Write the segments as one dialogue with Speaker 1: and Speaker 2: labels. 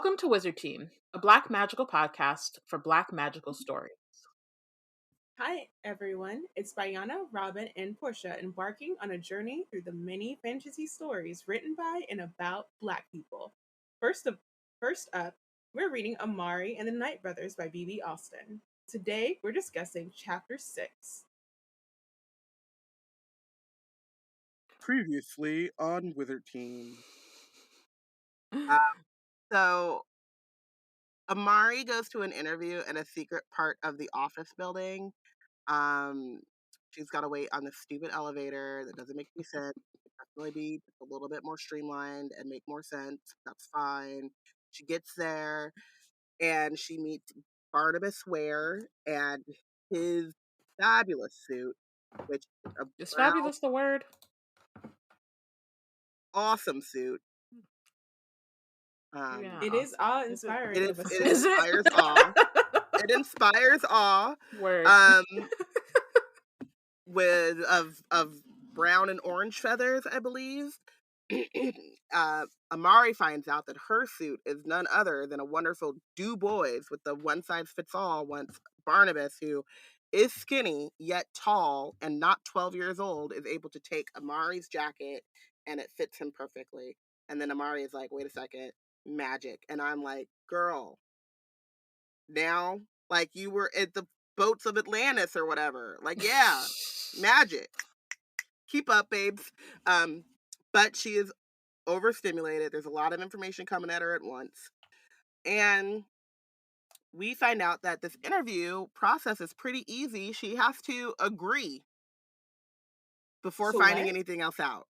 Speaker 1: Welcome to Wizard Team, a Black magical podcast for Black magical stories.
Speaker 2: Hi, everyone. It's Bayana, Robyn, and Porshèa embarking on a journey through the many fantasy stories written by and about Black people. First up, we're reading Amari and the Night Brothers by B.B. Alston. Today, we're discussing Chapter 6.
Speaker 3: Previously on Wizard Team.
Speaker 4: So Amari goes to an interview in a secret part of the office building. She's got to wait on the stupid elevator that doesn't make any sense. It could definitely be a little bit more streamlined and make more sense. That's fine. She gets there and she meets Barnabas Ware and his fabulous suit, which
Speaker 1: Is fabulous the word?
Speaker 4: Awesome suit.
Speaker 1: Yeah.
Speaker 2: It is awe-inspiring.
Speaker 4: It inspires awe. It inspires awe.
Speaker 1: Word.
Speaker 4: With of brown and orange feathers, I believe. Amari finds out that her suit is none other than a wonderful Du Bois with the one-size-fits-all once Barnabas, who is skinny yet tall and not 12 years old, is able to take Amari's jacket and it fits him perfectly. And then Amari is like, wait a second, magic. And I'm like, girl, now, like you were at the boats of Atlantis or whatever. Like, yeah, magic. Keep up, babes. But she is overstimulated. There's a lot of information coming at her at once. And we find out that this interview process is pretty easy. She has to agree before finding anything else out.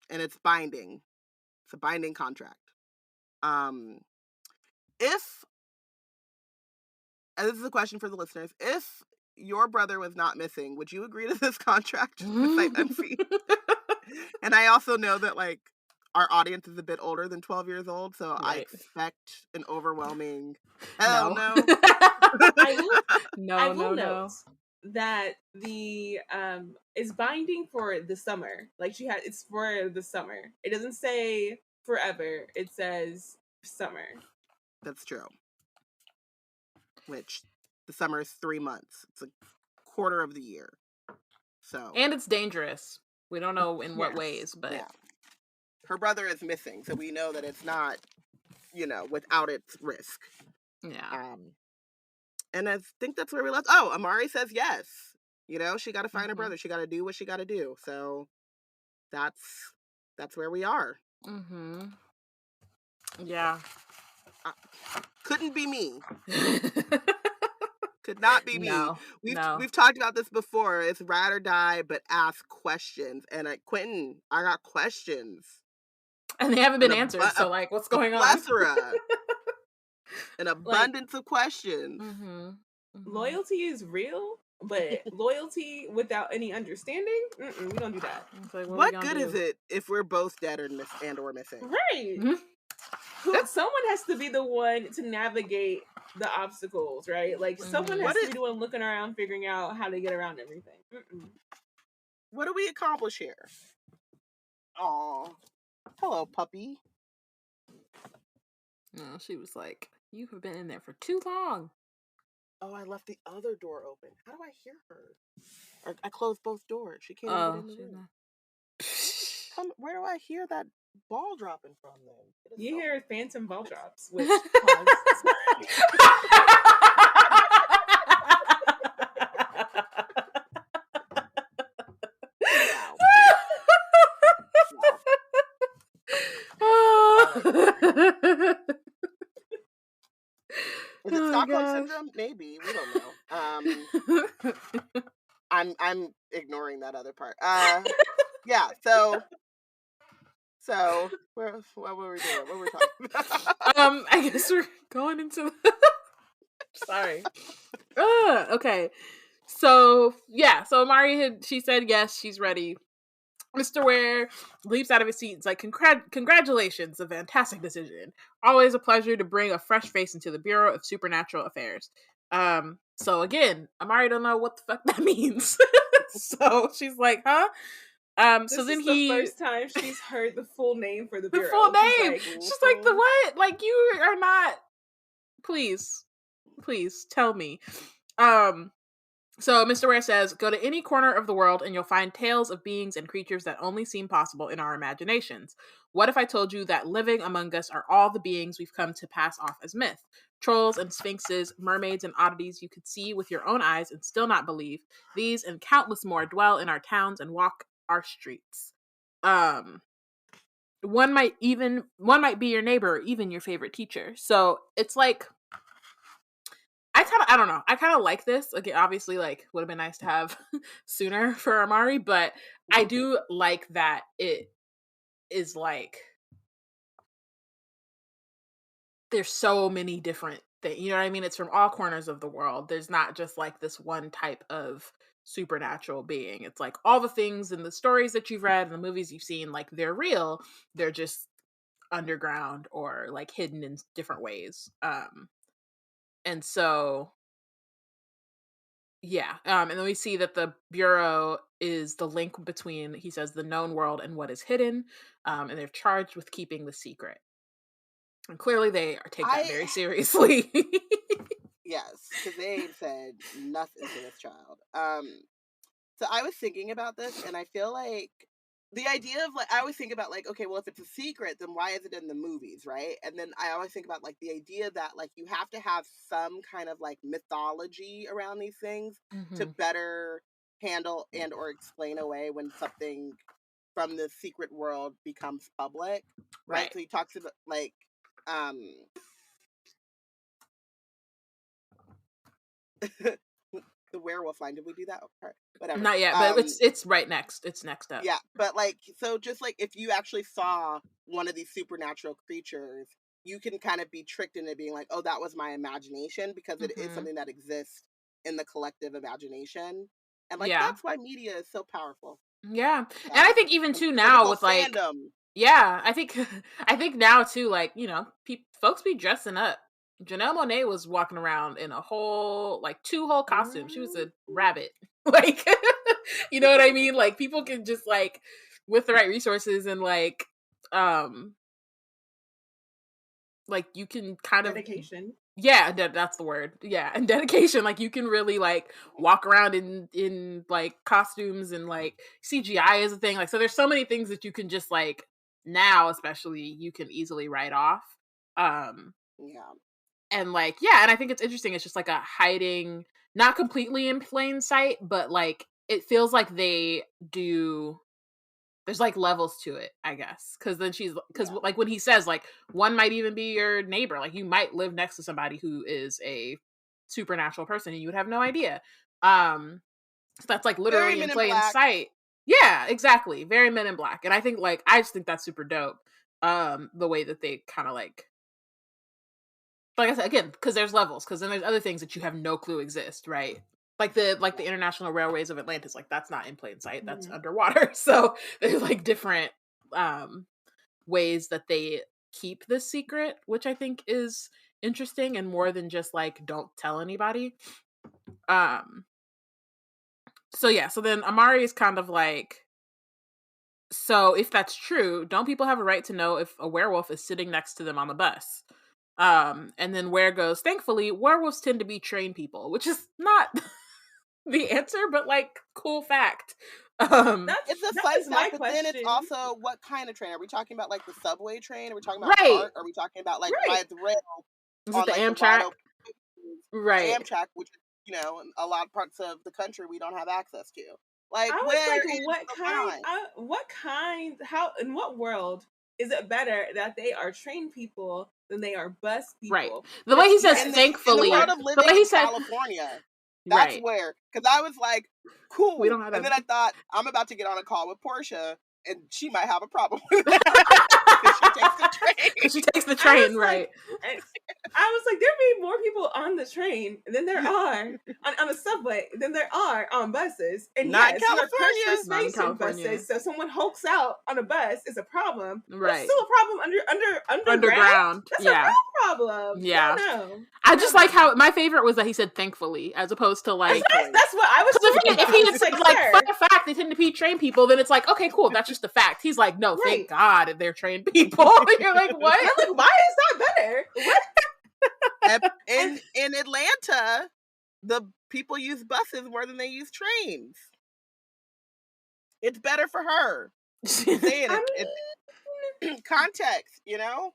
Speaker 4: And it's binding. It's a binding contract. If, and this is a question for the listeners, if your brother was not missing, would you agree to this contract sight unseen? And I also know that like our audience is a bit older than 12 years old, so right. I expect an overwhelming hell no.
Speaker 2: I will note that the is binding for the summer. Like it's for the summer. It doesn't say forever. It says summer.
Speaker 4: That's true. Which the summer is 3 months. It's a quarter of the year. So
Speaker 1: and it's dangerous. We don't know in what ways, but
Speaker 4: her brother is missing, so we know that it's not, without its risk.
Speaker 1: Yeah.
Speaker 4: And I think that's where we left. Oh, Amari says yes. She got to find her brother. She got to do what she got to do. So that's where we are.
Speaker 1: Mm-hmm. Yeah.
Speaker 4: Couldn't be me. Could not be me.
Speaker 1: No,
Speaker 4: We've talked about this before. It's ride or die, but ask questions. And Quentin, I got questions.
Speaker 1: And they haven't been answered. So like, what's going on?
Speaker 4: Plethora. An abundance of questions.
Speaker 1: Mm-hmm. Mm-hmm.
Speaker 2: Loyalty is real, but loyalty without any understanding, we don't do that.
Speaker 1: Like,
Speaker 4: what good is it if we're both dead or missing?
Speaker 2: Right. Mm-hmm. Someone has to be the one to navigate the obstacles, right? Like someone has to be the one looking around, figuring out how to get around everything.
Speaker 4: What do we accomplish here? Aw, hello, puppy.
Speaker 1: No, she was like, "You have been in there for too long."
Speaker 4: Oh, I left the other door open. How do I hear her? Or I closed both doors. She can't even get in the room. Where do I hear that ball dropping from then?
Speaker 2: You hear phantom ball drops, which
Speaker 4: Is it Stockholm syndrome? Maybe. We don't know. I'm ignoring that other part. Yeah, so what were we doing? What were we talking about?
Speaker 1: I guess we're going into sorry. Okay. So Amari she said yes, she's ready. Mr. Ware leaps out of his seat. It's like, congratulations, a fantastic decision. Always a pleasure to bring a fresh face into the Bureau of Supernatural Affairs. So again, Amari don't know what the fuck that means. So she's like, huh? So then
Speaker 2: the first time she's heard the full name for the
Speaker 1: the
Speaker 2: bureau.
Speaker 1: full name.
Speaker 2: Like,
Speaker 1: She's like, the what? Like, you are not. Please tell me. So Mr. Ware says, go to any corner of the world and you'll find tales of beings and creatures that only seem possible in our imaginations. What if I told you that living among us are all the beings we've come to pass off as myth? Trolls and sphinxes, mermaids and oddities you could see with your own eyes and still not believe. These and countless more dwell in our towns and walk our streets. One might be your neighbor or even your favorite teacher. So it's like, I don't know. I kind of like this. Again, obviously, like, would have been nice to have sooner for Amari, but I do like that it is like, there's so many different things. You know what I mean? It's from all corners of the world. There's not just like this one type of supernatural being. It's like all the things in the stories that you've read and the movies you've seen, like, they're real. They're just underground or like hidden in different ways. And so, yeah. And then we see that the Bureau is the link between, he says, the known world and what is hidden. And they're charged with keeping the secret. And clearly they take that very seriously.
Speaker 4: Yes, because they ain't said nothing to this child. So I was thinking about this, and I feel like the idea of, like, I always think about, like, okay, well, if it's a secret, then why is it in the movies, right? And then I always think about, like, the idea that, like, you have to have some kind of, like, mythology around these things to better handle and or explain away when something from the secret world becomes public, right? So he talks about, like, the werewolf line. Did we do that part? Whatever.
Speaker 1: Not yet, but it's right next. It's next up.
Speaker 4: Yeah, but like, so just like if you actually saw one of these supernatural creatures, you can kind of be tricked into being like, oh, that was my imagination, because it is something that exists in the collective imagination, and like that's why media is so powerful.
Speaker 1: Yeah, and I think even too now with like fandom. Yeah, I think now too, like, you know, folks be dressing up. Janelle Monáe was walking around in a whole, like, 2 whole costumes. She was a rabbit. Like, you know what I mean? Like, people can just, like, with the right resources and, like, you can kind of...
Speaker 2: Dedication.
Speaker 1: Yeah, that's the word. Yeah, and dedication. Like, you can really, like, walk around in like, costumes, and, like, CGI is a thing. Like, so there's so many things that you can just, like, now especially, you can easily write off.
Speaker 4: Yeah.
Speaker 1: And, like, yeah, and I think it's interesting. It's just, like, a hiding, not completely in plain sight, but, like, it feels like they do... There's, like, levels to it, I guess. Because like, when he says, like, one might even be your neighbor. Like, you might live next to somebody who is a supernatural person, and you would have no idea. So that's, like, literally in plain sight. Yeah, exactly. Very Men in Black. And I think, like, I just think that's super dope. The way that they kind of, like I said, again, because there's levels, because then there's other things that you have no clue exist, right? Like the International Railways of Atlantis, like, that's not in plain sight, that's underwater. So there's, like, different ways that they keep this secret, which I think is interesting, and more than just, like, don't tell anybody. So yeah, so then Amari is kind of like, so if that's true, don't people have a right to know if a werewolf is sitting next to them on the bus? And then Ware goes, thankfully, werewolves tend to be trained people, which is not the answer, but, like, cool fact.
Speaker 4: It's a fun fact, but then it's also, what kind of train? Are we talking about, like, the subway train? Are we talking about BART? Are we talking about, like, by the rail?
Speaker 1: Is it the Amtrak? Right.
Speaker 4: Amtrak, which, you know, in a lot of parts of the country we don't have access to. Like,
Speaker 2: how, in what world is it better that they are trained people than they are bus people?
Speaker 1: Right. The way he says, thankfully,
Speaker 4: in the world of living in California, that's where, because I was like, cool.
Speaker 1: We don't have that.
Speaker 4: And then I thought, I'm about to get on a call with Porshèa, and she might have a problem with that.
Speaker 1: She takes the train, right.
Speaker 2: I was like, there'd be more people on the train than there are on the subway than there are on buses. And
Speaker 4: not
Speaker 2: yes,
Speaker 4: California.
Speaker 2: Not in California. Buses, so if someone hulks out on a bus, is a problem.
Speaker 1: Right.
Speaker 2: It's still a problem underground. That's a real problem.
Speaker 1: Yeah.
Speaker 2: I don't know.
Speaker 1: I just like how my favorite was that he said thankfully, as opposed to, like,
Speaker 2: that's what I was.
Speaker 1: Because if saying, if he had
Speaker 2: It's
Speaker 1: said,
Speaker 2: like,
Speaker 1: like,
Speaker 2: sir.
Speaker 1: fun fact, they tend to be trained people, then it's like, okay, cool, that's just a fact. He's like, no,
Speaker 2: Right.
Speaker 1: thank God they're trained people. You're like, what?
Speaker 2: I'm like, why is that better? What?
Speaker 4: In Atlanta, the people use buses more than they use trains. It's better for her. I'm saying it context, you know?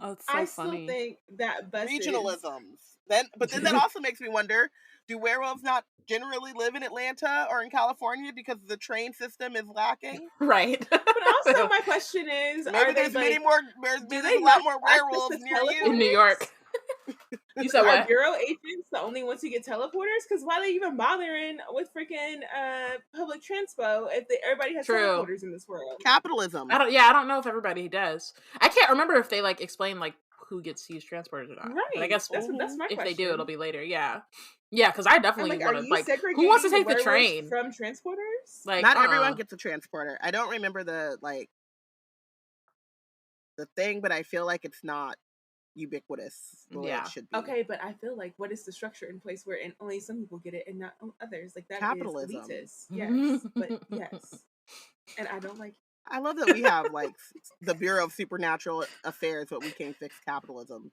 Speaker 1: Oh, it's so
Speaker 2: I
Speaker 1: funny.
Speaker 2: still think that buses.
Speaker 4: Regionalisms. Then that also makes me wonder, do werewolves not generally live in Atlanta or in California because the train system is lacking?
Speaker 1: Right.
Speaker 2: But also, my question is,
Speaker 4: Maybe
Speaker 2: are they
Speaker 4: there's
Speaker 2: like,
Speaker 4: there's
Speaker 2: they
Speaker 4: a lot
Speaker 2: not
Speaker 4: more
Speaker 2: access
Speaker 4: werewolves
Speaker 2: to
Speaker 4: near you.
Speaker 1: In New York. You said
Speaker 2: Are
Speaker 1: what?
Speaker 2: bureau agents the only ones who get teleporters? Because why are they even bothering with freaking public transpo if everybody has
Speaker 1: True.
Speaker 2: teleporters in this world?
Speaker 4: Capitalism.
Speaker 1: I don't know if everybody does. I can't remember if they like explain like who gets to use transporters or not.
Speaker 2: Right.
Speaker 1: But I guess
Speaker 2: that's my
Speaker 1: if
Speaker 2: question.
Speaker 1: they do, it'll be later. Yeah. Yeah, because I
Speaker 2: I'm
Speaker 1: definitely
Speaker 2: like,
Speaker 1: want
Speaker 2: are
Speaker 1: to
Speaker 2: you
Speaker 1: like.
Speaker 2: segregating
Speaker 1: Who wants to take the
Speaker 2: werewolves
Speaker 1: train?
Speaker 2: from transporters?
Speaker 1: Like,
Speaker 4: not everyone gets a transporter. I don't remember the thing, but I feel like it's not ubiquitous the way
Speaker 1: Yeah.
Speaker 4: it should be.
Speaker 2: Okay, but I feel like what is the structure in place where only some people get it and not others? Like that
Speaker 4: Capitalism.
Speaker 2: is elitist. Yes, but yes, and I don't like.
Speaker 4: I love that we have like the Bureau of Supernatural Affairs, but we can't fix capitalism.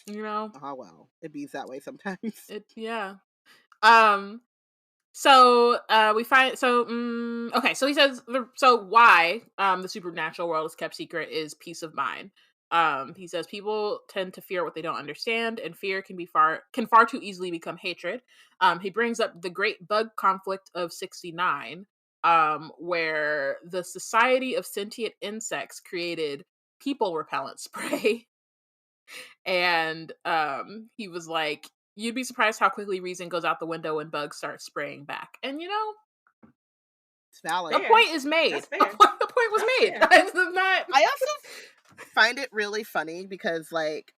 Speaker 1: You know.
Speaker 4: Oh well, it bees that way sometimes.
Speaker 1: Yeah. So we find okay. So he says why the supernatural world is kept secret is peace of mind. He says people tend to fear what they don't understand, and fear can far too easily become hatred. He brings up the Great Bug Conflict of '69, where the Society of Sentient Insects created people repellent spray. And he was like, you'd be surprised how quickly reason goes out the window when bugs start spraying back. And you know,
Speaker 4: it's valid.
Speaker 1: the point is made. The point was made.
Speaker 4: I also find it really funny because like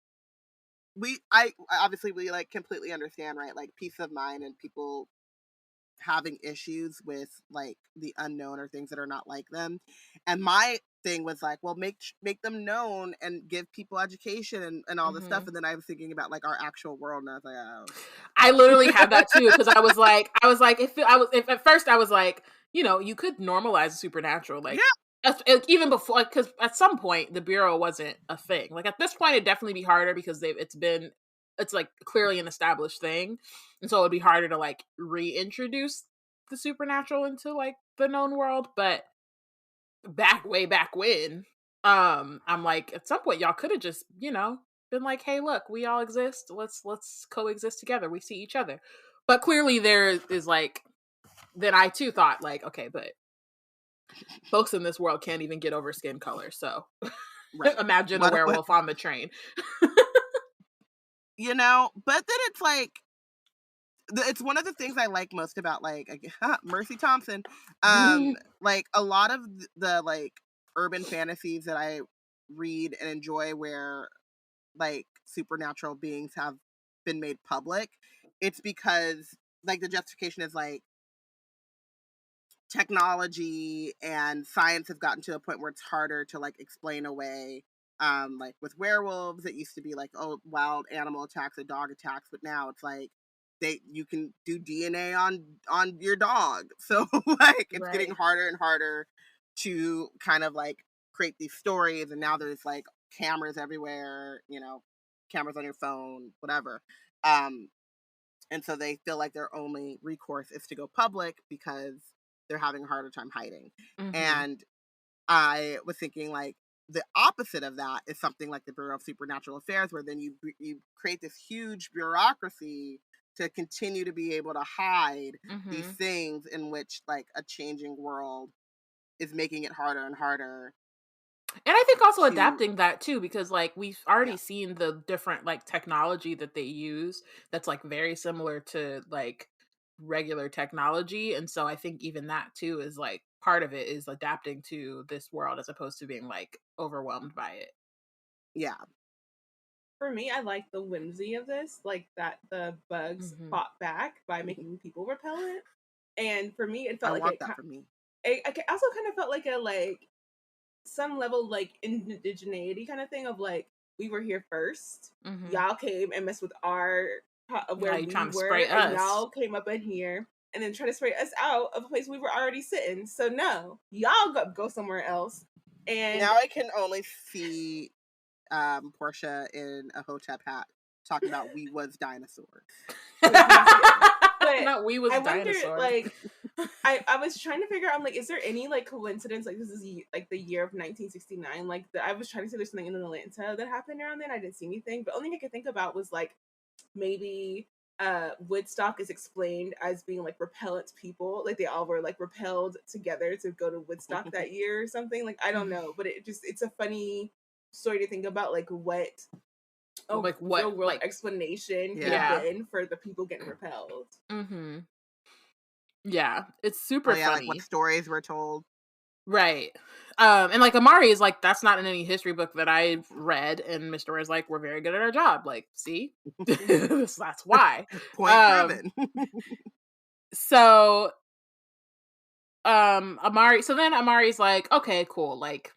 Speaker 4: I obviously we like completely understand, right? Like peace of mind and people having issues with like the unknown or things that are not like them. And my thing was like, well, make them known and give people education and all this stuff. And then I was thinking about like our actual world, and I was like, oh.
Speaker 1: I literally had that too because I was like, if at first I was like, you know, you could normalize the supernatural, like. Yeah. Even before, because at some point the bureau wasn't a thing. Like at this point, it'd definitely be harder because it's like clearly an established thing, and so it'd be harder to like reintroduce the supernatural into like the known world. But way back when, I'm like, at some point y'all could have just, you know, been like, hey, look, we all exist. Let's coexist together. We see each other. But clearly there is like, then I too thought like, okay, but folks in this world can't even get over skin color. So right. Imagine a werewolf on the train.
Speaker 4: You know, but then it's like, it's one of the things I like most about like Mercy Thompson. Like a lot of the like urban fantasies that I read and enjoy where like supernatural beings have been made public, it's because like the justification is like technology and science have gotten to a point where it's harder to like explain away. Like with werewolves, it used to be like, oh, wild animal attacks or dog attacks, but now it's like you can do DNA on your dog. So like it's getting harder and harder to kind of like create these stories, and now there's like cameras everywhere, you know, cameras on your phone, whatever. And so they feel like their only recourse is to go public because they're having a harder time hiding. And I was thinking like the opposite of that is something like the Bureau of Supernatural Affairs, where then you create this huge bureaucracy to continue to be able to hide these things in which like a changing world is making it harder and harder.
Speaker 1: And I think also adapting that too, because like we've already seen the different like technology that they use that's like very similar to like regular technology. And so I think even that too is like part of it is adapting to this world as opposed to being like overwhelmed by it.
Speaker 4: Yeah.
Speaker 2: For me, I like the whimsy of this, like that the bugs fought back by making people repellent. And for me, it felt like
Speaker 4: that for me.
Speaker 2: I also kind of felt like a like some level like indigeneity kind of thing of like we were here first, y'all came and messed with our
Speaker 1: Now
Speaker 2: where
Speaker 1: you
Speaker 2: we
Speaker 1: trying to
Speaker 2: were,
Speaker 1: spray
Speaker 2: and
Speaker 1: us.
Speaker 2: y'all came up in here and then try to spray us out of a place we were already sitting. So no, y'all go somewhere else. And
Speaker 4: now I can only see Porshèa in a hotep hat talking about we was dinosaurs.
Speaker 2: but
Speaker 1: Not we was
Speaker 2: I wonder,
Speaker 1: dinosaurs.
Speaker 2: like, I was trying to figure out, I'm like, is there any like coincidence? Like, this is like the year of 1969. Like, I was trying to say there's something in Atlanta that happened around then. I didn't see anything, but only thing I could think about was like maybe Woodstock is explained as being like repellent people, like they all were like repelled together to go to Woodstock that year or something. Like, I don't know, but it's a funny story to think about, like what a
Speaker 1: like what
Speaker 2: real world
Speaker 1: like
Speaker 2: explanation could
Speaker 1: yeah.
Speaker 2: have been for the people getting repelled.
Speaker 1: Mm-hmm. Yeah, it's super funny.
Speaker 4: Like what stories were told.
Speaker 1: Right. And like Amari is like, that's not in any history book that I've read, and Mr. Ware's like, we're very good at our job. Like, see? That's why.
Speaker 4: Point proven.
Speaker 1: So Amari's like, okay, cool. Like,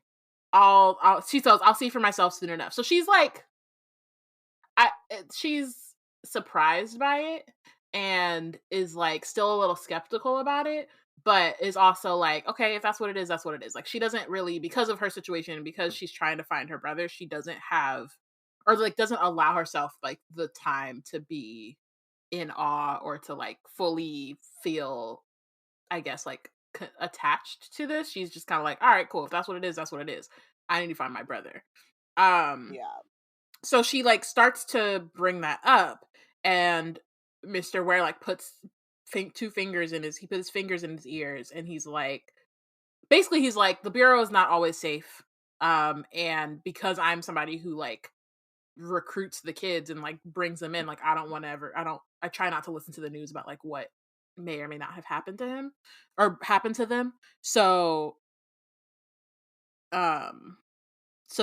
Speaker 1: she says, I'll see for myself soon enough. So she's like, she's surprised by it and is like still a little skeptical about it, but is also like, okay, if that's what it is, that's what it is. Like, she doesn't really, because of her situation, because she's trying to find her brother, she doesn't have, or like doesn't allow herself like the time to be in awe or to like fully feel, I guess, like attached to this. She's just kind of like, all right, cool, if that's what it is, that's what it is. I need to find my brother.
Speaker 4: Yeah.
Speaker 1: So she like starts to bring that up, and Mr. Ware like puts two fingers in he puts his fingers in his ears, and he's like, basically he's like, the Bureau is not always safe. And because I'm somebody who like recruits the kids and like brings them in, like I try not to listen to the news about like what may or may not have happened to him or happened to them. So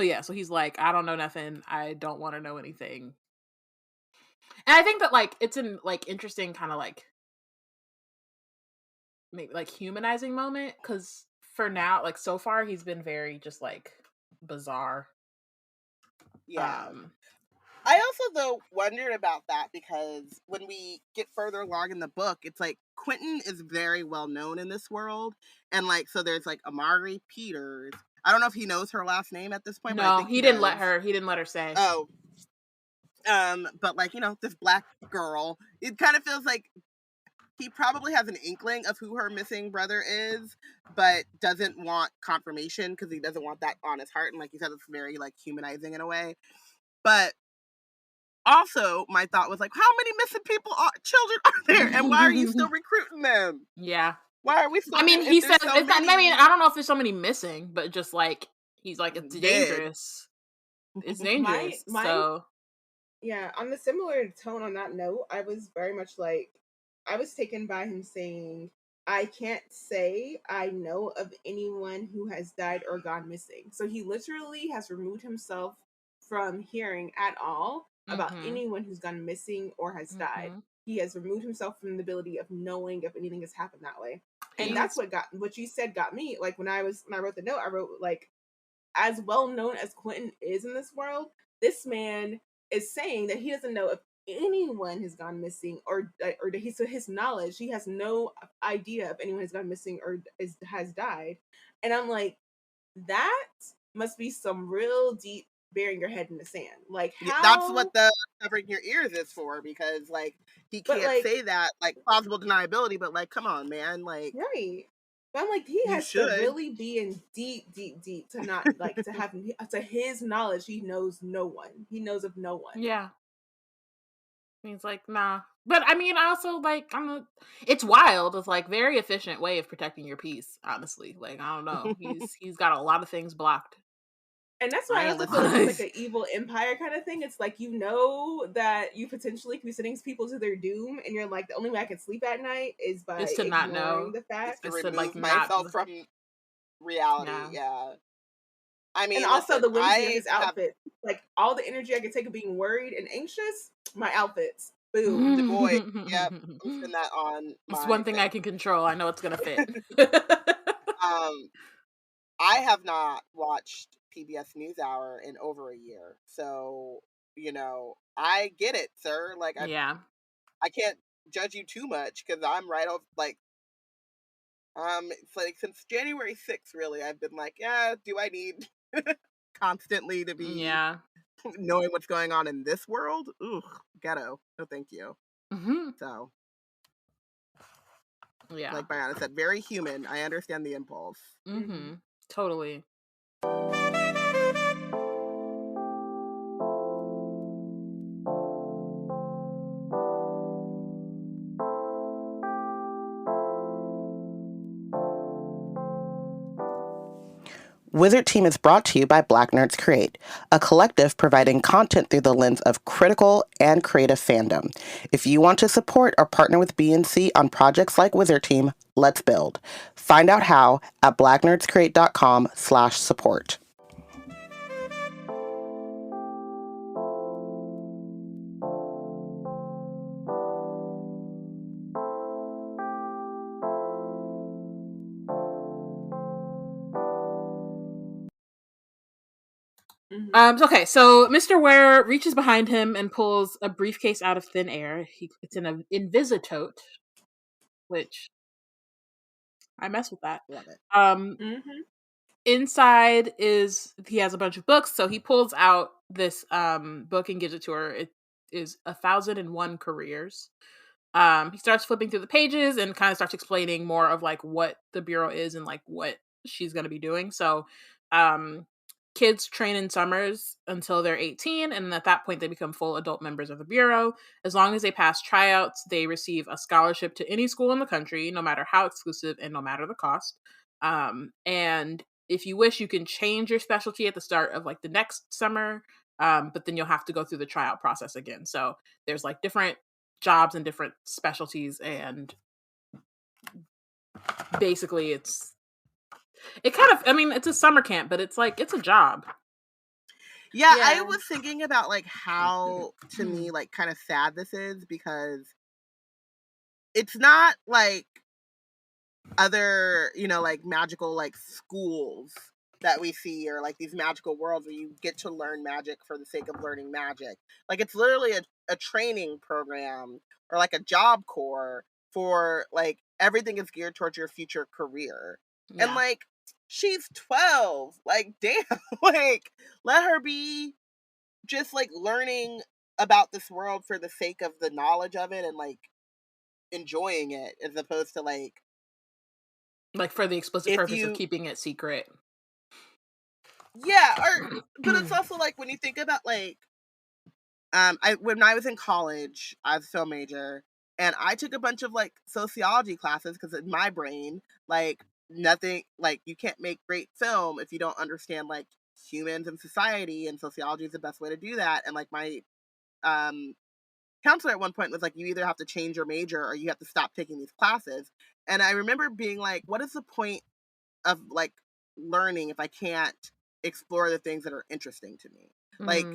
Speaker 1: yeah, so he's like, I don't know nothing. I don't want to know anything. And I think that like it's an like interesting kind of like maybe like humanizing moment, because for now, like so far, he's been very just like bizarre.
Speaker 4: Yeah. I also though wondered about that because when we get further along in the book, it's like Quentin is very well known in this world, and like so there's like Amari Peters. I don't know if he knows her last name at this point, but I think
Speaker 1: he didn't let her. He didn't let her say.
Speaker 4: Oh, but like this black girl, it kind of feels like he probably has an inkling of who her missing brother is, but doesn't want confirmation because he doesn't want that on his heart, and like you said, it's very like humanizing in a way, but. Also, my thought was like, how many missing children are there, and why are you still recruiting them?
Speaker 1: Yeah.
Speaker 4: Why are we still?
Speaker 1: I mean, he says, I don't know if there's so many missing, but just like he's like, it's dangerous. It's dangerous.
Speaker 2: Yeah, on the similar tone on that note, I was very much like, I was taken by him saying, I can't say I know of anyone who has died or gone missing. So he literally has removed himself from hearing at all about anyone who's gone missing or has died. He has removed himself from the ability of knowing if anything has happened that way. And that's what you said got me. Like when I wrote the note, I wrote like, as well known as Quentin is in this world, this man is saying that he doesn't know if anyone has gone missing or to his knowledge, he has no idea if anyone has gone missing or has died. And I'm like, that must be some real deep burying your head in the sand. Like, how...
Speaker 4: That's what the covering your ears is for, because like he can't say that like plausible deniability, but like, come on, man, like
Speaker 2: right. But I'm like, he has to really be in deep to not like to have to his knowledge. He knows no one. He knows of no one.
Speaker 1: Yeah. He's like, nah. But I mean, also like, it's wild. It's like very efficient way of protecting your peace. Honestly, like I don't know. He's got a lot of things blocked.
Speaker 2: And that's why I also feel like it's like an evil empire kind of thing. It's like, you know that you potentially could be sending people to their doom, and you're like, the only way I can sleep at night is by
Speaker 1: to not know
Speaker 2: the fact.
Speaker 4: It's to remove myself from reality. Yeah. I mean,
Speaker 2: and also the whimsy of his outfit. Like all the energy I could take of being worried and anxious, my outfits. Boom.
Speaker 4: The boy. Yep. I'm putting that on.
Speaker 1: It's one thing I can control. I know it's gonna fit.
Speaker 4: I have not watched PBS NewsHour in over a year, so I get it, sir. Like, I can't judge you too much because I'm right off, like, it's like since January 6th, really, I've been like, yeah, do I need constantly to be knowing what's going on in this world? Ooh, ghetto. No, thank you. So, like Bayana said, very human. I understand the impulse.
Speaker 1: Totally.
Speaker 4: Wizard Team is brought to you by Black Nerds Create, a collective providing content through the lens of critical and creative fandom. If you want to support or partner with BNC on projects like Wizard Team, let's build. Find out how at blacknerdscreate.com/support.
Speaker 1: Okay, so Mr. Ware reaches behind him and pulls a briefcase out of thin air. It's in an Invisitote, which I mess with that.
Speaker 4: Love it.
Speaker 1: Inside he has a bunch of books, so he pulls out this book and gives it to her. It is 1,001 Careers. He starts flipping through the pages and kind of starts explaining more of like what the Bureau is and like what she's going to be doing. So, kids train in summers until they're 18, and at that point they become full adult members of the Bureau. As long as they pass tryouts, they receive a scholarship to any school in the country, no matter how exclusive and no matter the cost. And if you wish, you can change your specialty at the start of like the next summer, but then you'll have to go through the tryout process again. So there's like different jobs and different specialties, and basically it's a summer camp, but it's like it's a job.
Speaker 4: I was thinking about like how, to me, like kind of sad this is, because it's not like other, like magical like schools that we see, or like these magical worlds where you get to learn magic for the sake of learning magic. Like it's literally a training program, or like a job corps for like everything is geared towards your future career. And like she's 12, like damn, like let her be just like learning about this world for the sake of the knowledge of it and like enjoying it, as opposed to like
Speaker 1: for the explicit purpose of keeping it secret.
Speaker 4: But it's also like when you think about like when I was in college, I was a film major, and I took a bunch of like sociology classes because in my brain, like nothing, like you can't make great film if you don't understand like humans and society, and sociology is the best way to do that. And like my counselor at one point was like, you either have to change your major or you have to stop taking these classes. And I remember being like, what is the point of like learning if I can't explore the things that are interesting to me? Like,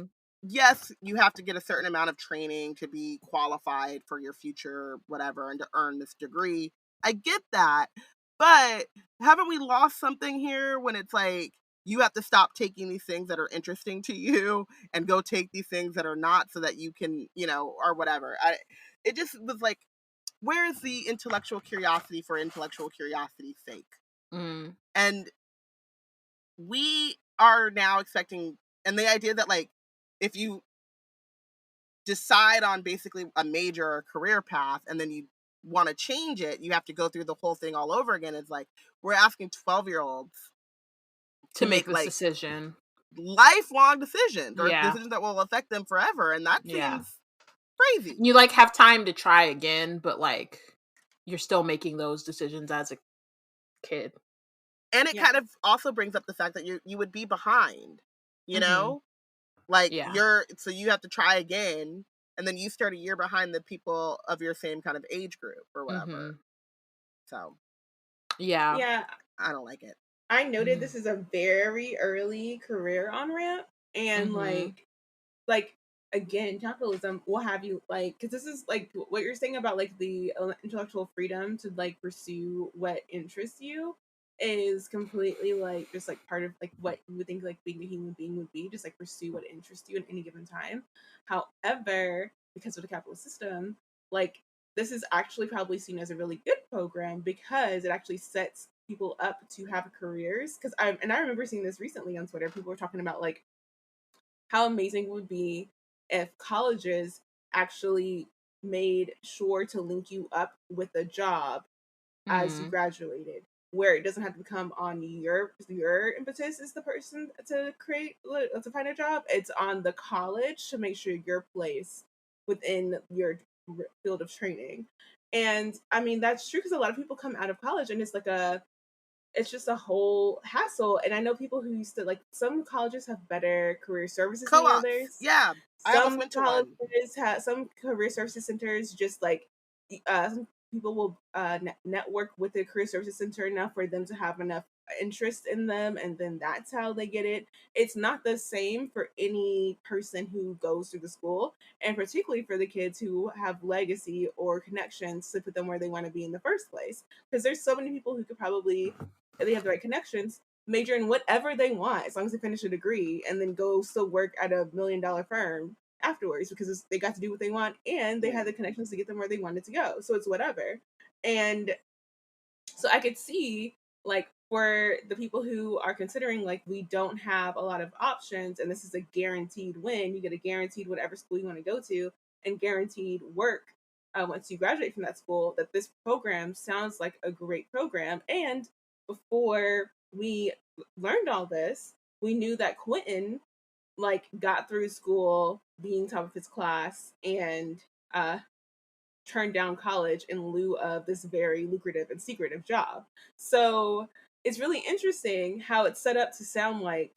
Speaker 4: yes, you have to get a certain amount of training to be qualified for your future whatever and to earn this degree. I get that, but haven't we lost something here when it's like you have to stop taking these things that are interesting to you and go take these things that are not, so that you can, or whatever. It just was like, where's the intellectual curiosity for intellectual curiosity's sake? And we are now expecting, and the idea that like if you decide on basically a major or career path and then you want to change it, you have to go through the whole thing all over again. It's like we're asking 12-year-olds
Speaker 1: to make this like decision,
Speaker 4: lifelong decisions, or decisions that will affect them forever, and that seems crazy.
Speaker 1: You like have time to try again, but like you're still making those decisions as a kid.
Speaker 4: And it kind of also brings up the fact that you would be behind, like so you have to try again, and then you start a year behind the people of your same kind of age group or whatever. So I don't like it.
Speaker 2: I noted this is a very early career on ramp, and like again, capitalism will have you like, because this is like what you're saying about like the intellectual freedom to like pursue what interests you is completely like just like part of like what you would think like being a human being would be, just like pursue what interests you at any given time. However, because of the capitalist system, like this is actually probably seen as a really good program because it actually sets people up to have careers. Because I remember seeing this recently on Twitter. People were talking about like how amazing it would be if colleges actually made sure to link you up with a job as you graduated, where it doesn't have to become on your impetus as the person to find a job. It's on the college to make sure your place within your field of training. And I mean that's true because a lot of people come out of college and it's just a whole hassle. And I know people who used to like some colleges have better career services than
Speaker 4: Co-ops.
Speaker 2: others.
Speaker 4: Yeah. I almost went to one.
Speaker 2: Colleges have some career services centers just like some people will network with the career services center enough for them to have enough interest in them, and then that's how they get it. It's not the same for any person who goes through the school, and particularly for the kids who have legacy or connections to put them where they want to be in the first place, because there's so many people who could probably, if they have the right connections, major in whatever they want as long as they finish a degree and then go still work at a $1 million firm afterwards because they got to do what they want and they had the connections to get them where they wanted to go. So it's whatever. And so I could see like for the people who are considering like we don't have a lot of options and this is a guaranteed win, you get a guaranteed whatever school you want to go to and guaranteed work once you graduate from that school, that this program sounds like a great program. And before we learned all this, we knew that Quentin like got through school being top of his class and turned down college in lieu of this very lucrative and secretive job. So it's really interesting how it's set up to sound like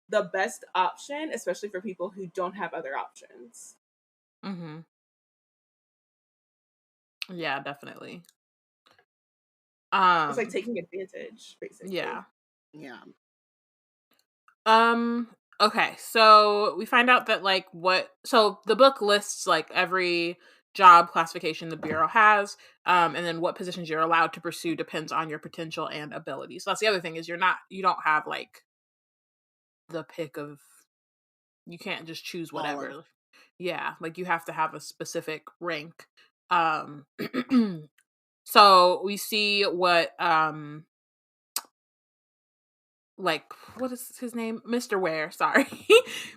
Speaker 2: the best option, especially for people who don't have other options.
Speaker 1: Yeah, definitely.
Speaker 2: It's like taking advantage, basically.
Speaker 1: Yeah. Okay, so we find out that like so the book lists like every job classification the Bureau has, and then what positions you're allowed to pursue depends on your potential and ability. So that's the other thing is you don't have like the pick of, you can't just choose whatever. Yeah, like you have to have a specific rank. So we see what like what is his name, Mr. Ware, sorry.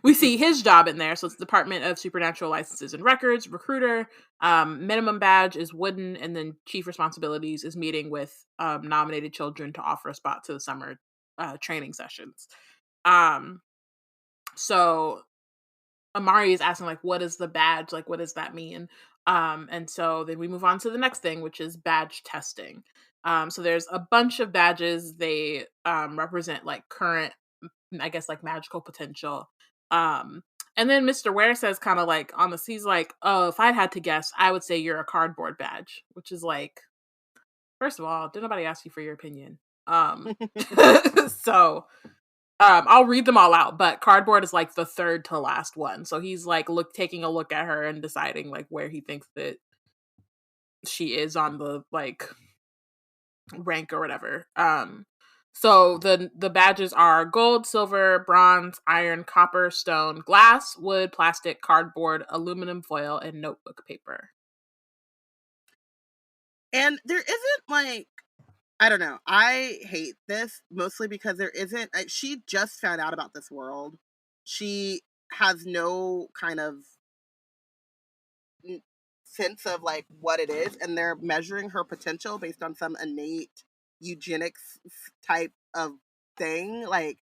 Speaker 1: We see his job in there. So it's Department of Supernatural Licenses and Records, recruiter. Minimum badge is wooden, and then chief responsibilities is meeting with nominated children to offer a spot to the summer training sessions. So Amari is asking like, what is the badge, like what does that mean? And so then we move on to the next thing, which is badge testing. So there's a bunch of badges. They represent like current, I guess, like magical potential. And then Mr. Ware says kind of like on the, he's like, oh, if I had to guess, I would say you're a cardboard badge, which is like, first of all, did nobody ask you for your opinion? So I'll read them all out, but cardboard is like the third to last one. So he's like taking a look at her and deciding like where he thinks that she is on the like rank or whatever. So the badges are gold, silver, bronze, iron, copper, stone, glass, wood, plastic, cardboard, aluminum foil, and notebook paper.
Speaker 4: And there isn't like, I don't know, I hate this mostly because there isn't, she just found out about this world. She has no kind of sense of like what it is, and they're measuring her potential based on some innate eugenics type of thing, like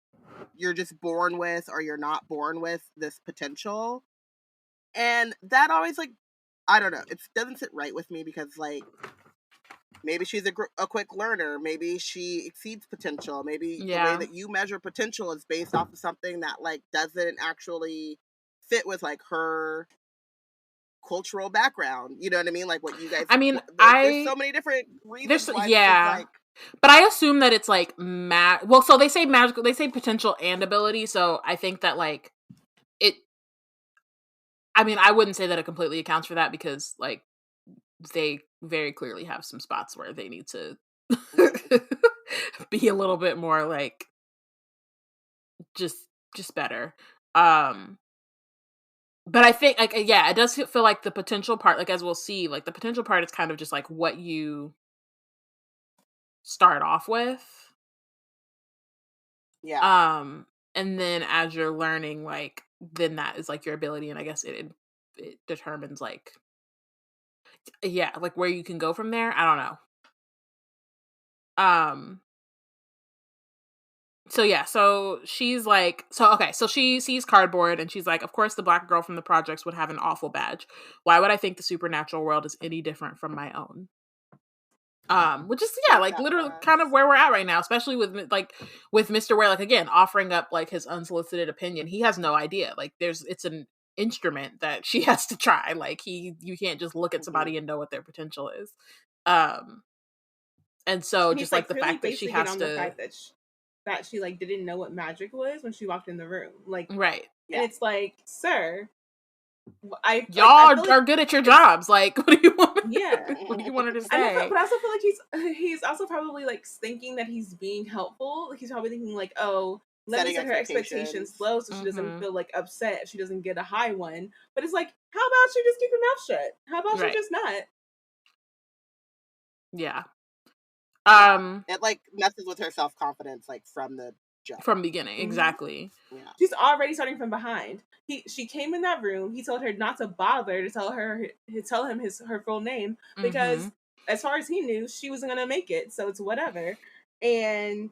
Speaker 4: you're just born with or you're not born with this potential. And that always like, I don't know, it doesn't sit right with me because like maybe she's a quick learner, maybe she exceeds potential, maybe the way that you measure potential is based off of something that like doesn't actually fit with like her cultural background, you know what I mean? Like what you guys,
Speaker 1: I mean,
Speaker 4: there's so many different reasons why this is like,
Speaker 1: but I assume that it's like well, so they say magical, they say potential and ability, so I think that like it, I mean, I wouldn't say that it completely accounts for that because like they very clearly have some spots where they need to be a little bit more like just better. But I think, like, yeah, it does feel like the potential part, like, as we'll see, like, the potential part is kind of just, like, what you start off with.
Speaker 4: Yeah.
Speaker 1: And then as you're learning, like, then that is, like, your ability, and I guess it determines, like, yeah, like, where you can go from there. I don't know. So yeah, so she's like, so she sees cardboard and she's like, of course the black girl from the projects would have an awful badge. Why would I think the supernatural world is any different from my own? Which is, yeah, like literally kind of where we're at right now, especially with Mr. Ware, like, again, offering up like his unsolicited opinion. He has no idea. Like, it's an instrument that she has to try. Like, you can't just look at somebody and know what their potential is. And so
Speaker 2: And
Speaker 1: just
Speaker 2: he's
Speaker 1: like
Speaker 2: like
Speaker 1: the
Speaker 2: really
Speaker 1: fact that she
Speaker 2: basing it
Speaker 1: has
Speaker 2: on the
Speaker 1: to,
Speaker 2: fact that she like didn't know what magic was when she walked in the room. Like,
Speaker 1: right.
Speaker 2: and it's like, sir, I
Speaker 1: Y'all
Speaker 2: feel like
Speaker 1: are good at your jobs. Like, what do you want?
Speaker 2: yeah.
Speaker 1: What do you want her to
Speaker 2: But
Speaker 1: say?
Speaker 2: I also feel like he's also probably like thinking that he's being helpful. Like, he's probably thinking like, oh, let me set her expectations low so she doesn't feel like upset if she doesn't get a high one. But it's like, how about you just keep your mouth shut? How about you just not?
Speaker 1: Yeah.
Speaker 4: It like messes with her self-confidence, like, from the jump.
Speaker 1: From beginning, exactly.
Speaker 2: Yeah. She's already starting from behind. She came in that room. He told her not to bother to tell him her full name because as far as he knew, she wasn't gonna make it. So it's whatever. And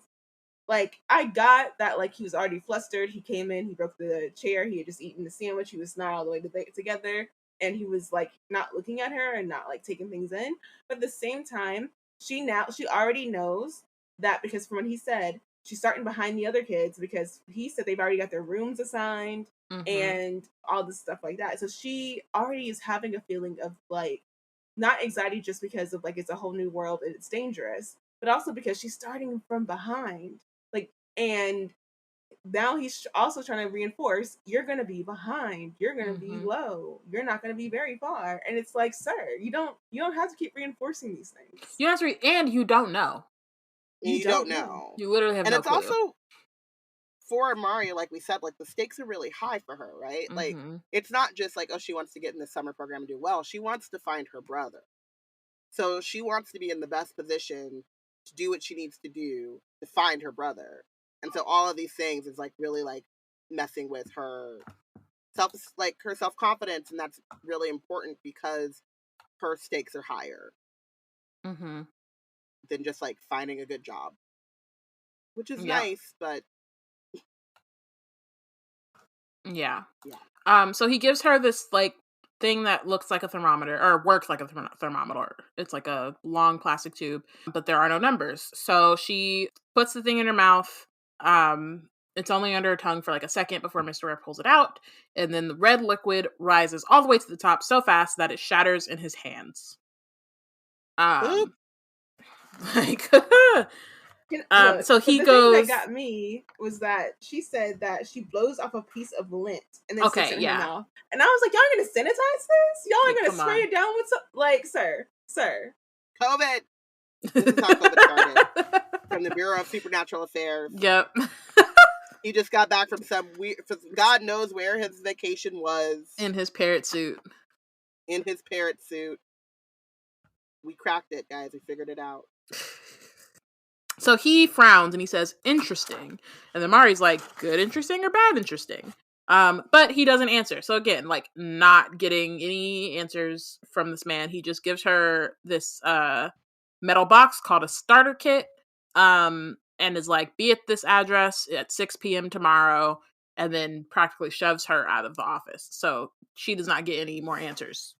Speaker 2: like, I got that, like, he was already flustered. He came in, he broke the chair. He had just eaten the sandwich. He was not all the way together, and he was like not looking at her and not like taking things in. But at the same time, she already knows that, because from what he said, she's starting behind the other kids because he said they've already got their rooms assigned and all this stuff like that. So she already is having a feeling of like, not anxiety just because of like it's a whole new world and it's dangerous, but also because she's starting from behind. Like, and now he's also trying to reinforce, you're going to be behind, you're going to be low, you're not going to be very far. And it's like, sir, you don't have to keep reinforcing these things.
Speaker 1: You have to and you don't know.
Speaker 4: You don't know.
Speaker 1: You literally have no clue. And it's also,
Speaker 4: for Amari, like we said, like, the stakes are really high for her, right? Like, it's not just like, oh, she wants to get in the summer program and do well. She wants to find her brother. So she wants to be in the best position to do what she needs to do to find her brother. And so all of these things is like really like messing with her self-confidence, and that's really important because her stakes are higher than just like finding a good job, which is nice, but
Speaker 1: yeah. So he gives her this like thing that looks like a thermometer, or works like a thermometer. It's like a long plastic tube, but there are no numbers. So she puts the thing in her mouth. It's only under her tongue for like a second before Mr. Ware pulls it out, and then the red liquid rises all the way to the top so fast that it shatters in his hands. Like so he goes.
Speaker 2: The thing that got me was that she said that she blows off a piece of lint and then sticks it in her mouth, and I was like, y'all are gonna sanitize this? Y'all are gonna spray it down with some, like, sir,
Speaker 4: COVID. This is how COVID started. From the Bureau of Supernatural Affairs.
Speaker 1: Yep.
Speaker 4: He just got back from God knows where his vacation was.
Speaker 1: In his parrot suit.
Speaker 4: We cracked it, guys. We figured it out.
Speaker 1: So he frowns and he says, interesting. And then Mari's like, good interesting or bad interesting? But he doesn't answer. So again, like, not getting any answers from this man. He just gives her this metal box called a starter kit, and is like, be at this address at 6 p.m. tomorrow, and then practically shoves her out of the office. So she does not get any more answers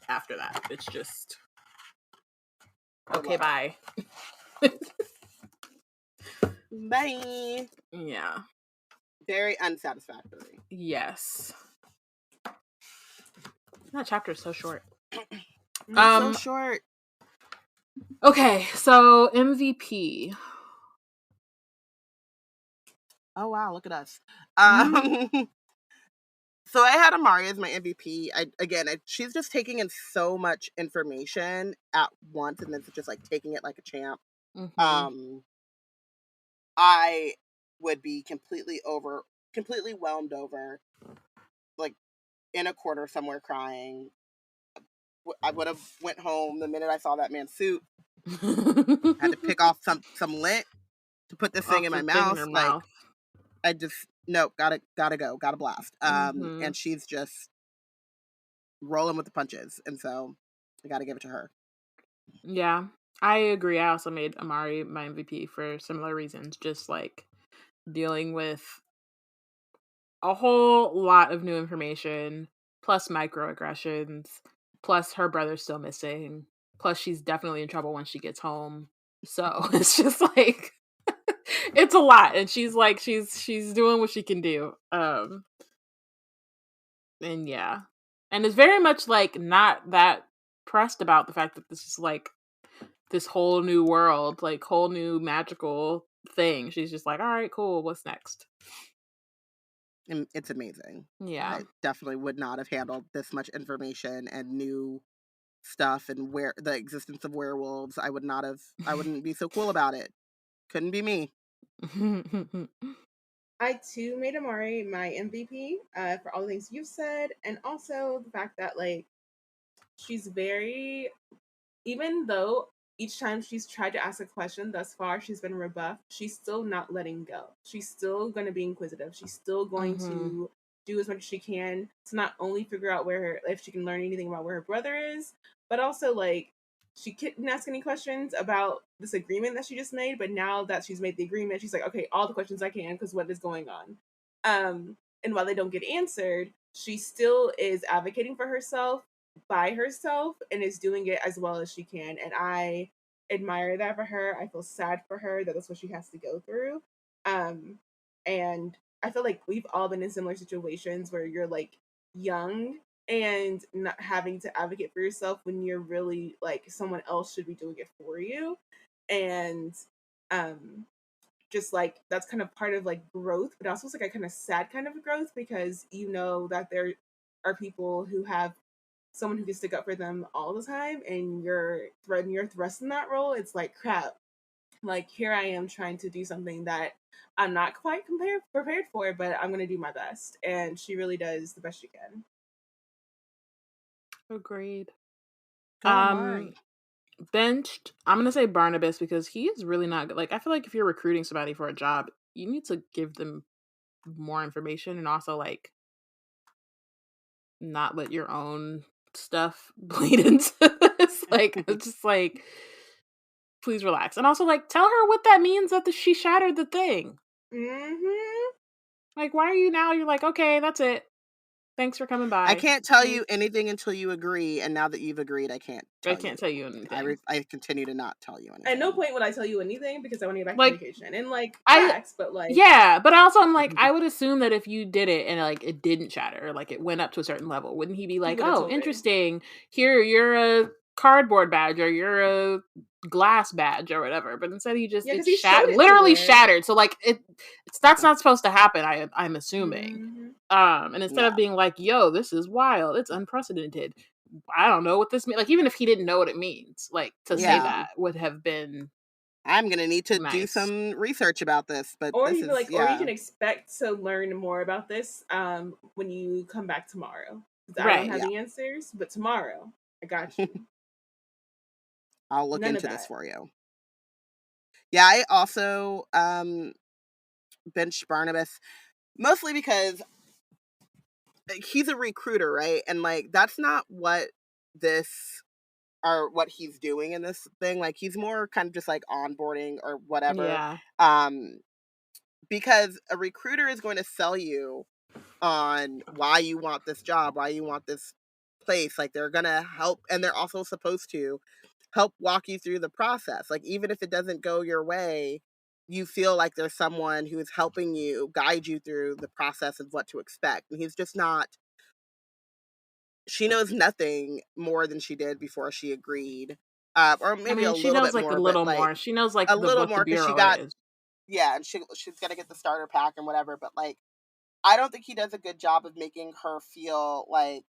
Speaker 1: after that. It's just, okay, bye.
Speaker 4: Bye.
Speaker 1: Yeah.
Speaker 4: Very unsatisfactory.
Speaker 1: Yes. That chapter is so short.
Speaker 4: So short.
Speaker 1: Okay, so MVP.
Speaker 4: Oh wow, look at us. So I had Amari as my MVP. She's just taking in so much information at once, and then just like taking it like a champ. I would be completely whelmed over. Like, in a corner somewhere crying. I would have went home the minute I saw that man's suit. Had to pick off some lint to put this thing in my mouth. Like, I just, no, gotta go, gotta blast. And she's just rolling with the punches, and so I gotta give it to her.
Speaker 1: Yeah, I agree. I also made Amari my MVP for similar reasons, just like dealing with a whole lot of new information, plus microaggressions, plus her brother's still missing, plus she's definitely in trouble when she gets home. So it's just like it's a lot, and she's like she's doing what she can do. And yeah, and it's very much like not that pressed about the fact that this is like this whole new world, like whole new magical thing. She's just like, all right, cool, what's next?
Speaker 4: And it's amazing.
Speaker 1: Yeah,
Speaker 4: I definitely would not have handled this much information and new stuff and where the existence of werewolves. I wouldn't be so cool about it. Couldn't be me.
Speaker 2: I too made Amari my MVP for all the things you've said, and also the fact that like she's very, even though each time she's tried to ask a question thus far, she's been rebuffed, she's still not letting go. She's still going to be inquisitive. She's still going to do as much as she can to not only figure out if she can learn anything about where her brother is, but also like she couldn't ask any questions about this agreement that she just made. But now that she's made the agreement, she's like, okay, all the questions I can, because what is going on? And while they don't get answered, she still is advocating for herself by herself and is doing it as well as she can. And I admire that for her. I feel sad for her that that's what she has to go through. And I feel like we've all been in similar situations where you're like young and not having to advocate for yourself when you're really like someone else should be doing it for you. And just like that's kind of part of like growth, but also it's like a kind of sad kind of growth, because you know that there are people who have someone who can stick up for them all the time, and you're thrust in that role. It's like, crap, like here I am trying to do something that I'm not quite prepared for, but I'm going to do my best. And she really does the best she can.
Speaker 1: Agreed.
Speaker 4: Amari.
Speaker 1: Benched, I'm gonna say Barnabas, because he is really not good. Like, I feel like if you're recruiting somebody for a job, you need to give them more information, and also like not let your own stuff bleed into this. Like, it's just like, please relax. And also like tell her what that means that she shattered the thing. Like, why are you now? You're like, okay, that's it. Thanks for coming by.
Speaker 4: I can't tell you anything until you agree, and now that you've agreed, I can't tell you anything. I continue to not tell you anything.
Speaker 2: At no point would I tell you anything, because I want to get back to vacation. And like facts, but like,
Speaker 1: yeah, but also I'm like, I would assume that if you did it and like it didn't shatter, like it went up to a certain level, wouldn't he be like, oh, interesting, here, you're a cardboard badge, or you're a glass badge, or whatever? But instead he just literally shattered. So like that's not supposed to happen, I'm assuming. And instead of being like, yo, this is wild, it's unprecedented, I don't know what this means, like even if he didn't know what it means, like to say that would have been,
Speaker 4: I'm gonna need to do some research about this. But
Speaker 2: or you like, or you can expect to learn more about this when you come back tomorrow. I don't have the answers, but tomorrow I got you.
Speaker 4: I'll look into this for you. Yeah, I also benched Barnabas, mostly because he's a recruiter, right? And like that's not what what he's doing in this thing. Like he's more kind of just like onboarding or whatever.
Speaker 1: Yeah.
Speaker 4: Because a recruiter is going to sell you on why you want this job, why you want this place. Like they're gonna help, and they're also supposed to help walk you through the process. Like even if it doesn't go your way, you feel like there's someone who is helping you guide you through the process of what to expect. And he's just not. She knows nothing more than she did before she agreed, or maybe a little bit more.
Speaker 1: A little more. She knows like
Speaker 4: a little more
Speaker 1: because
Speaker 4: she got. Yeah, and she's gonna get the starter pack and whatever. But like, I don't think he does a good job of making her feel like,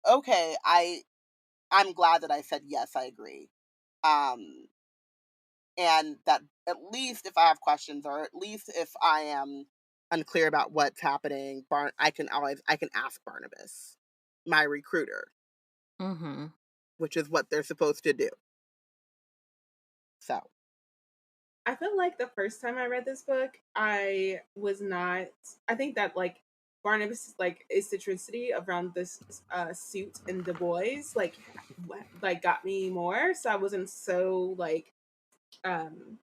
Speaker 4: okay, I'm glad that I said yes, I agree. And that at least if I have questions, or at least if I am unclear about what's happening, I can ask Barnabas. my recruiter,
Speaker 1: Mm-hmm.
Speaker 4: which is what they're supposed to do. So
Speaker 2: I feel like the first time I read this book, I think that like Barnabas like eccentricity around this suit and the boys like got me more, so I wasn't so like um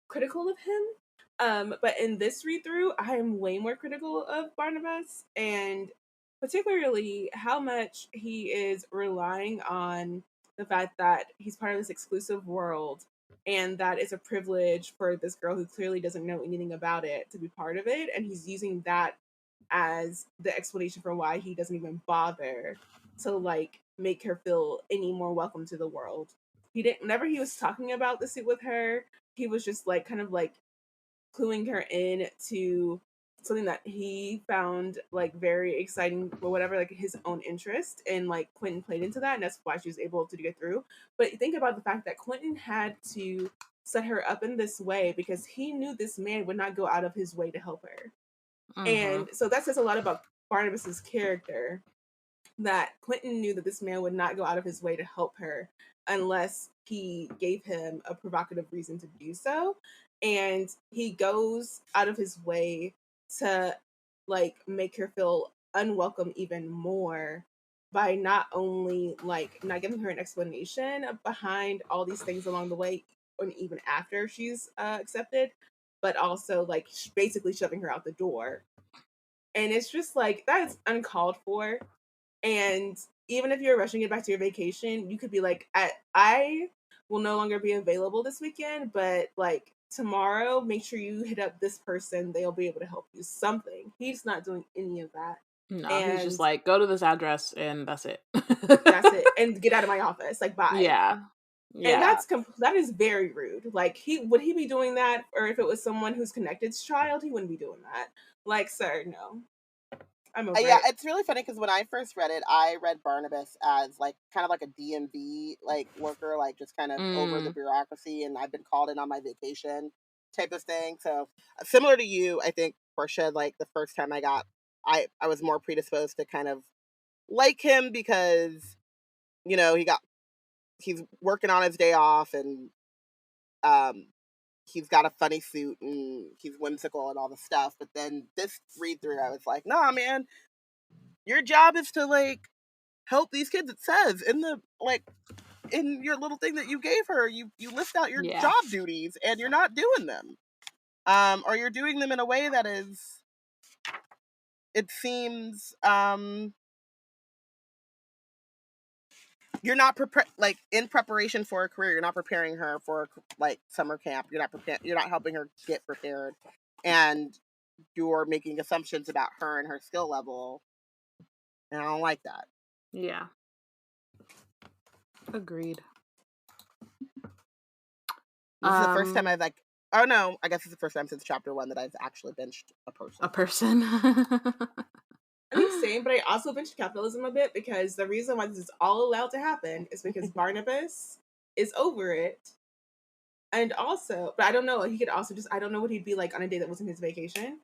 Speaker 2: critical of him. But in this read through, I am way more critical of Barnabas, and particularly how much he is relying on the fact that he's part of this exclusive world and that it's a privilege for this girl who clearly doesn't know anything about it to be part of it. And he's using that as the explanation for why he doesn't even bother to like make her feel any more welcome to the world. He didn't, whenever he was talking about the suit with her, he was just like kind of like cluing her in to something that he found like very exciting or whatever, like his own interest, and like Quentin played into that, and that's why she was able to get through. But think about the fact that Quentin had to set her up in this way because he knew this man would not go out of his way to help her.
Speaker 1: Mm-hmm.
Speaker 2: And so that says a lot about Barnabas's character, that Quentin knew that this man would not go out of his way to help her unless he gave him a provocative reason to do so. And he goes out of his way to like make her feel unwelcome even more by not only like not giving her an explanation behind all these things along the way and even after she's accepted, but also like basically shoving her out the door. And it's just like that is uncalled for. And even if you're rushing it back to your vacation, you could be like, I will no longer be available this weekend, but like tomorrow, make sure you hit up this person. They'll be able to help you. Something. He's not doing any of that.
Speaker 1: No, he's just
Speaker 2: And
Speaker 1: like, go to this address and that's it.
Speaker 2: that's it. And get out of my office. Like, bye.
Speaker 1: Yeah.
Speaker 2: And
Speaker 1: Yeah.
Speaker 2: that is very rude. Like, would he be doing that? Or if it was someone who's connected's child, he wouldn't be doing that. Like, sir, no. I'm over
Speaker 4: yeah,
Speaker 2: it.
Speaker 4: it's really funny because when I first read it, I read Barnabas as like kind of like a DMV like worker, like just kind of over the bureaucracy, and I've been called in on my vacation type of thing. So similar to you, I think Porshèa, like the first time I was more predisposed to kind of like him because you know he's working on his day off, and um he's got a funny suit and he's whimsical and all the stuff. But then this read through, I was like, nah, man, your job is to like help these kids. It says in the like in your little thing that you gave her, you list out your
Speaker 1: Yeah.
Speaker 4: job duties and you're not doing them. Or you're doing them in a way that is, it seems, you're not like in preparation for a career. You're not preparing her for like summer camp. You're not helping her get prepared, and you're making assumptions about her and her skill level. And I don't like that.
Speaker 1: Yeah. Agreed.
Speaker 4: This is the first time I've like, oh no, I guess it's the first time since chapter 1 that I've actually benched a person.
Speaker 1: A person.
Speaker 2: I think same, but I also benched capitalism a bit because the reason why this is all allowed to happen is because Barnabas is over it. And also, but I don't know, he could also just, I don't know what he'd be like on a day that wasn't his vacation.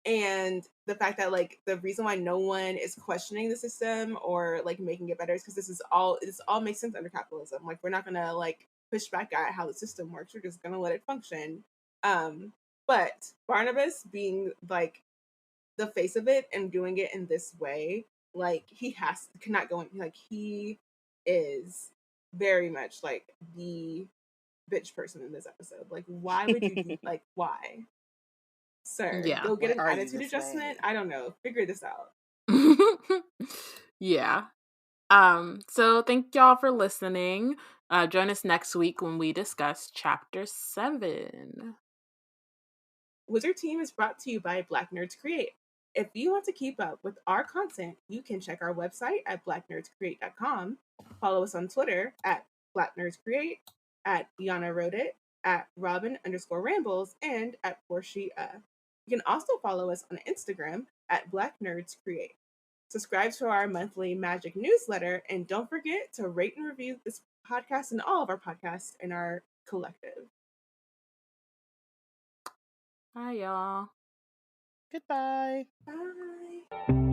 Speaker 2: And the fact that like the reason why no one is questioning the system or like making it better is because this all makes sense under capitalism. Like we're not gonna like push back at how the system works. We're just gonna let it function. But Barnabas being like the face of it and doing it in this way, like cannot go in, like he is very much like the bitch person in this episode. Like why would you do like why? Sir,
Speaker 1: Yeah.
Speaker 2: go get
Speaker 4: Why
Speaker 2: an
Speaker 4: are you
Speaker 2: attitude
Speaker 4: this
Speaker 2: adjustment.
Speaker 4: way?
Speaker 2: I don't know. Figure this out.
Speaker 1: Yeah. So thank y'all for listening. Join us next week when we discuss chapter 7.
Speaker 2: Wizard Team is brought to you by Black Nerds Create. If you want to keep up with our content, you can check our website at blacknerdscreate.com. Follow us on Twitter at blacknerdscreate, at Yana Wrote It, at Robyn_Rambles, and at Porshèa. You can also follow us on Instagram at Black Nerds Create. Subscribe to our monthly magic newsletter, and don't forget to rate and review this podcast and all of our podcasts in our collective.
Speaker 1: Bye, y'all.
Speaker 4: Goodbye.
Speaker 2: Bye.